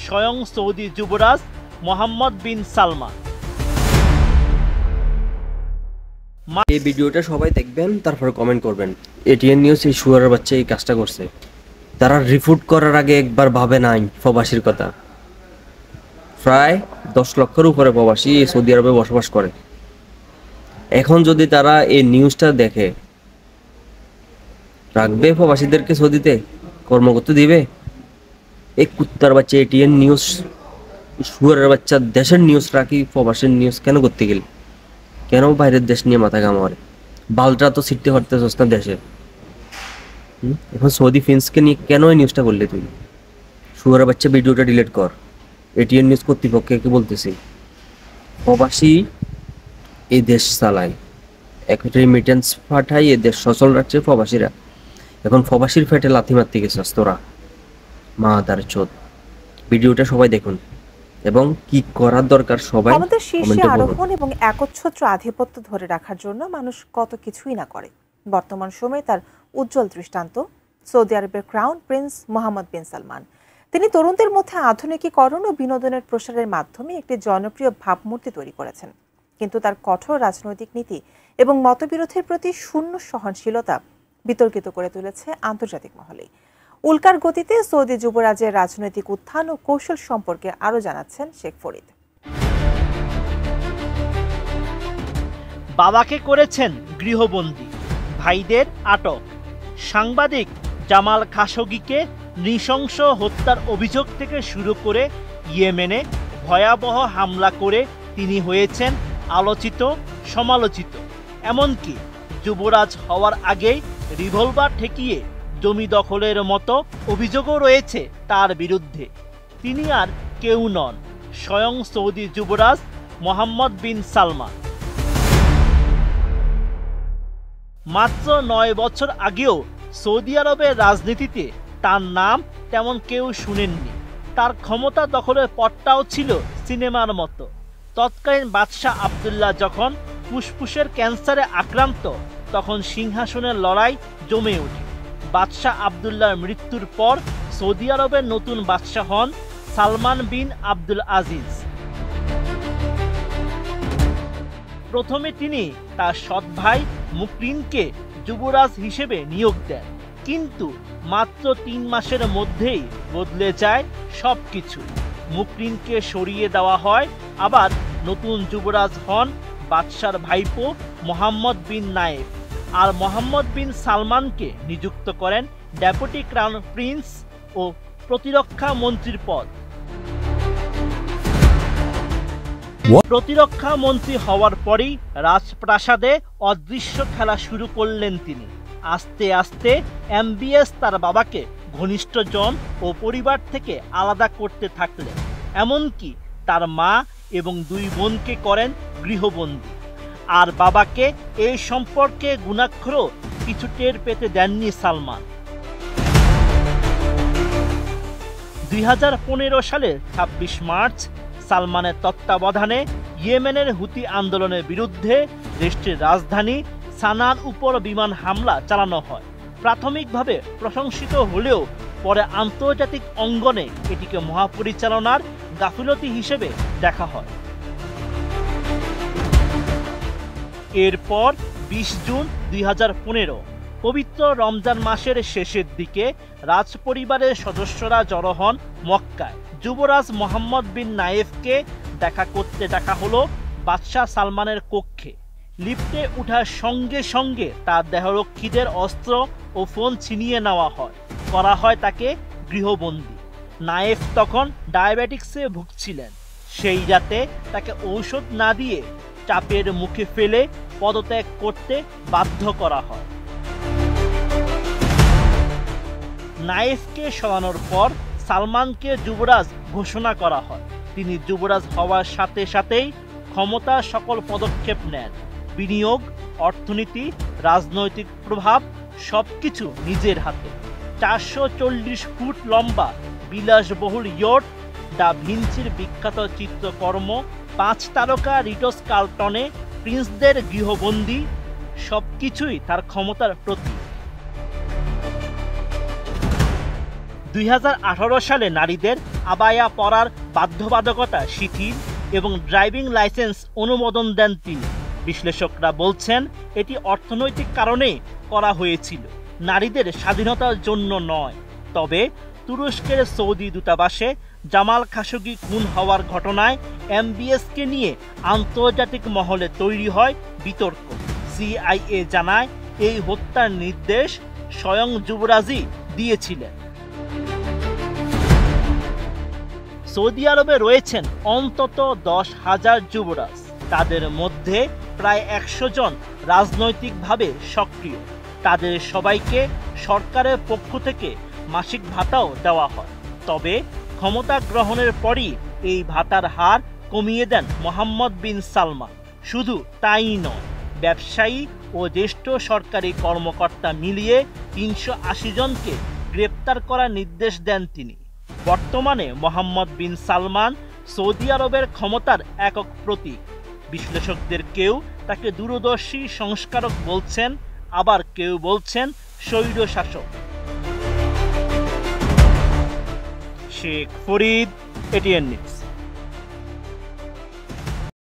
স্বয়ং সৌদি যুবরাজ মোহাম্মদ বিন সালমান। এই ভিডিওটা সবাই দেখবেন, তারপরে কমেন্ট করবেন এটিএন নিউজ এই শুয়ারের বাচ্চা এই কাজটা করছে। তারা রিপোর্ট করার আগে একবার ভাবে নাই প্রবাসীর কথা। প্রায় 10 লক্ষের উপরে প্রবাসী সৌদি আরবে বসবাস করে। এখন যদি তারা এই নিউজটা দেখে, রাখবে প্রবাসীদেরকে সৌদিতে কর্ম করতে দিবে? এই কুত্তার বাচ্চা এটিএন নিউজ শুয়ারের বাচ্চা দেশের নিউজ রাখি, প্রবাসীর নিউজ কেন করতে গেলে? কেন বাইরের দেশ নিয়ে মাথা কামারে? বালটা তো ছিটতে পারতেছস না দেশে। এখন সৌদি ফিন্সকে নিয়ে কেন এই নিউজটা করলে তুই? শুয়ারের বাচ্চা ভিডিওটা ডিলিট কর। এটিএন নিউজ কর্তৃপক্ষকে বলতেছি, প্রবাসী এই দেশ চালায়, এক রেমিটেন্স পাঠাই এই দেশ সচল রাখছে প্রবাসীরা। এখন প্রবাসীর ফেটে লাথি মারতে গেছিস তোরা, মা তার চোদ। ভিডিওটা সবাই দেখুন এবং কি করার দরকার সবাই আমাদের শীর্ষে কমেন্টে বলুন। আরোহণ এবং একচ্ছত্র আধিপত্য ধরে রাখার জন্য মানুষ কত কিছুই না করে। বর্তমান সময়ে তার উজ্জ্বল দৃষ্টান্ত সৌদি আরবের ক্রাউন প্রিন্স মোহাম্মদ বিন সালমান। তিনি তরুণদের মধ্যে আধুনিকীকরণ ও বিনোদনের প্রসারের মাধ্যমে একটি জনপ্রিয় ভাবমূর্তি তৈরি করেছেন, কিন্তু তার কঠোর রাজনৈতিক নীতি এবং মতবিরোধের প্রতি শূন্য সহনশীলতা বিতর্কিত করে তুলেছে আন্তর্জাতিক মহলে। উল্কার গতিতে সৌদি যুবরাজের রাজনৈতিক উত্থান ও কৌশল সম্পর্কে আরো জানাচ্ছেন শেখ ফরিদ। বাবাকে করেছেন গৃহবন্দী, ভাইদের আটক। সাংবাদিক জামাল খাশোগিকে নৃশংস হত্যার অভিযোগ থেকে শুরু করে ইয়েমেনে ভয়াবহ হামলা করে তিনি হয়েছেন আলোচিত সমালোচিত। এমনকি যুবরাজ হওয়ার আগেই রিভলভার ঠেকিয়ে জমি দখলের মতো অভিযোগও রয়েছে তার বিরুদ্ধে। তিনি আর কেউ নন, স্বয়ং সৌদি যুবরাজ মোহাম্মদ বিন সালমান। মাত্র 9 বছর আগেও সৌদি আরবের রাজনীতিতে তার নাম তেমন কেউ শুনেননি। তার ক্ষমতা দখলের পথটাও ছিল সিনেমার মতো। তৎকালীন বাদশাহ আবদুল্লাহ যখন ফুসফুসের ক্যান্সারে আক্রান্ত, তখন সিংহাসনের লড়াই জমে ওঠে। বাদশাহ আবদুল্লাহর মৃত্যুর পর সৌদি আরবের নতুন বাদশাহ হন সালমান বিন আব্দুল আজিজ। প্রথমে তিনি তার সৎ ভাই মুকরিনকে যুবরাজ হিসেবে নিয়োগ দেন, কিন্তু মাত্র 3 মাসের মধ্যেই বদলে যায় সবকিছু। মুকরিনকে সরিয়ে দেওয়া হয়, আবার নতুন যুবরাজ হন বাদশার ভাইপো মোহাম্মদ বিন নায়েফ, আর মোহাম্মদ বিন সালমানকে নিযুক্ত করেন ডেপুটি ক্রাউন প্রিন্স ও প্রতিরক্ষা মন্ত্রীর পদ। প্রতিরক্ষা মন্ত্রী হওয়ার পরই রাজপ্রাসাদে অদৃশ্য খেলা শুরু করলেন তিনি। আস্তে আস্তে এমবিএস তার বাবাকে ঘনিষ্ঠজন ও পরিবার থেকে আলাদা করতে থাকলেন। এমনকি তার মা এবং 2 বোনকে করেন গৃহবন্দী। আর বাবাকে এই সম্পর্কে গুণাক্ষরও কিছু টের পেতে দেননি সালমান। 2015 সালের 26 মার্চ সালমানের তত্ত্বাবধানে ইয়েমেনের হুতি আন্দোলনের বিরুদ্ধে দেশটির রাজধানী সানার উপর বিমান হামলা চালানো হয়। প্রাথমিকভাবে প্রশংসিত হলেও পরে আন্তর্জাতিক অঙ্গনে এটিকে মহাপরিচালনার গাফিলতি হিসেবে দেখা হয়। এরপর 20 জুন 2015 পবিত্র রমজান মাসের শেষের দিকে রাজপরিবারের সদস্যরা জড়ো হন মক্কায়। যুবরাজ মোহাম্মদ বিন নায়েফকে দেখা করতে ডাকা হলো বাদশাহ সালমানের কক্ষে। লিফটে ওঠার সঙ্গে সঙ্গে তার দেহরক্ষীদের অস্ত্র ও ফোন ছিনিয়ে নেওয়া হয়, করা হয় তাকে গৃহবন্দী। নায়েফ তখন ডায়াবেটিক্সে ভুগছিলেন। সেই রাতে তাকে ঔষধ না দিয়ে চাপের মুখে ফেলে পদত্যাগ করতে বাধ্য করা হয়। নায়েফকে সরানোর পর সালমানকে যুবরাজ ঘোষণা করা হয়। তিনি যুবরাজ হওয়ার সাথে সাথেই ক্ষমতার সকল পদক্ষেপ নেন। বিনিয়োগ, অর্থনীতি, রাজনৈতিক প্রভাব সবকিছু নিজের হাতে। 440 ফুট লম্বা বিলাসবহুল ইয়ট, দা ভিঞ্চির বিখ্যাত চিত্রকর্ম, 5 তারকা রিটস কার্লটনে প্রিন্সদের গৃহবন্দী, সবকিছুই তার ক্ষমতার প্রতীক। 2018 সালে নারীদের আবায়া পরার বাধ্যবাধকতা শিথিল এবং ড্রাইভিং লাইসেন্স অনুমোদন দেন তিনি। বিশ্লেষকরা বলছেন এটি অর্থনৈতিক কারণে করা হয়েছিল, নারীদের স্বাধীনতার জন্য নয়। তবে তুরস্কের সৌদি দূতাবাসে জামাল খাশোগি খুন হওয়ার ঘটনায় MBSকে নিয়ে আন্তর্জাতিক মহলে তৈরি হয় বিতর্ক। CIA জানায় এই হত্যার নির্দেশ স্বয়ং যুবরাজই দিয়েছিলেন। সৌদি আরবে রয়েছেন অন্তত 10,000 যুবরাজ, তাদের মধ্যে প্রায় 100 জন রাজনৈতিকভাবে সক্রিয়। তাদের সবাইকে সরকারের পক্ষ থেকে মাসিক ভাতাও দেওয়া হয়। তবে ক্ষমতা গ্রহণের পরই এই ভাতার হার কমিয়ে দেন মোহাম্মদ বিন সালমান। শুধু তাই নয়, ব্যবসায়ী ও জ্যেষ্ঠ সরকারি কর্মকর্তা মিলিয়ে 380 জনকে গ্রেপ্তার করার নির্দেশ দেন তিনি। বর্তমানে মোহাম্মদ বিন সালমান সৌদি আরবের ক্ষমতার একক প্রতীক। বিশ্লেষকদের কেউ তাকে দূরদর্শী সংস্কারক বলছেন, আবার কেউ বলছেন স্বৈরশাসক। Sheikh Farid, ATN news.